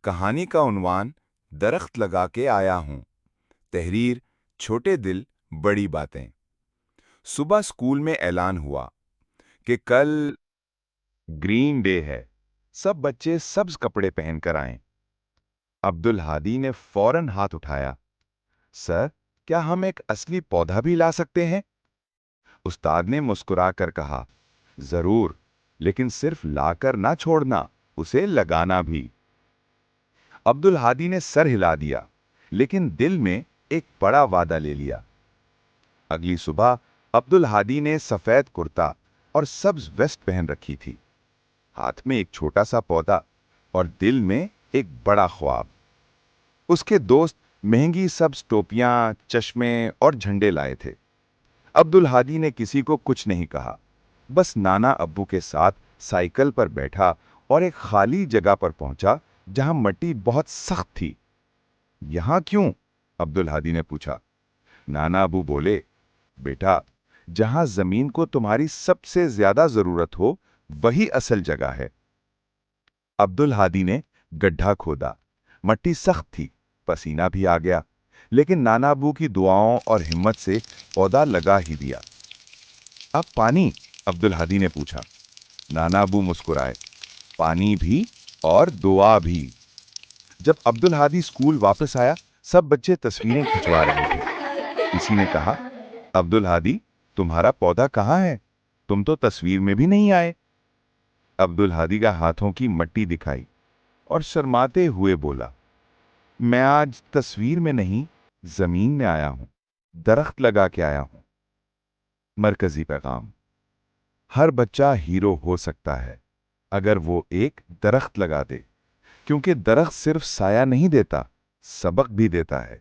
کہانی کا عنوان درخت لگا کے آیا ہوں۔ تحریر چھوٹے دل بڑی باتیں۔ صبح اسکول میں اعلان ہوا کہ کل گرین ڈے ہے، سب بچے سبز کپڑے پہن کر آئیں۔ عبدالہادی نے فوراً ہاتھ اٹھایا، سر کیا ہم ایک اصلی پودا بھی لا سکتے ہیں؟ استاد نے مسکرا کر کہا، ضرور، لیکن صرف لا کر نہ چھوڑنا، اسے لگانا بھی۔ عبدالہادی نے سر ہلا دیا، لیکن دل میں ایک بڑا وعدہ لے لیا۔ اگلی صبح عبدالہادی نے سفید کرتا اور سبز ویسٹ پہن رکھی تھی، ہاتھ میں ایک چھوٹا سا پودا اور دل میں ایک بڑا خواب۔ اس کے دوست مہنگی سبز ٹوپیاں، چشمے اور جھنڈے لائے تھے۔ عبدالہادی نے کسی کو کچھ نہیں کہا، بس نانا ابو کے ساتھ سائیکل پر بیٹھا اور ایک خالی جگہ پر پہنچا جہاں مٹی بہت سخت تھی۔ یہاں کیوں؟ عبدالہادی نے پوچھا۔ نانا ابو بولے، بیٹا، جہاں زمین کو تمہاری سب سے زیادہ ضرورت ہو وہی اصل جگہ ہے۔ عبدالہادی نے گڈھا کھودا، مٹی سخت تھی، پسینہ بھی آ گیا، لیکن نانا ابو کی دعاؤں اور ہمت سے پودا لگا ہی دیا۔ اب پانی؟ عبدالہادی نے پوچھا۔ نانا ابو مسکرائے، پانی بھی اور دعا بھی۔ جب عبدالہادی اسکول واپس آیا، سب بچے تصویریں کھنچوا رہے تھے۔ کسی نے کہا، عبدالہادی، تمہارا پودا کہاں ہے؟ تم تو تصویر میں بھی نہیں آئے۔ عبدالہادی کا ہاتھوں کی مٹی دکھائی اور شرماتے ہوئے بولا، میں آج تصویر میں نہیں، زمین میں آیا ہوں، درخت لگا کے آیا ہوں۔ مرکزی پیغام: ہر بچہ ہیرو ہو سکتا ہے اگر وہ ایک درخت لگا دے، کیونکہ درخت صرف سایہ نہیں دیتا، سبق بھی دیتا ہے۔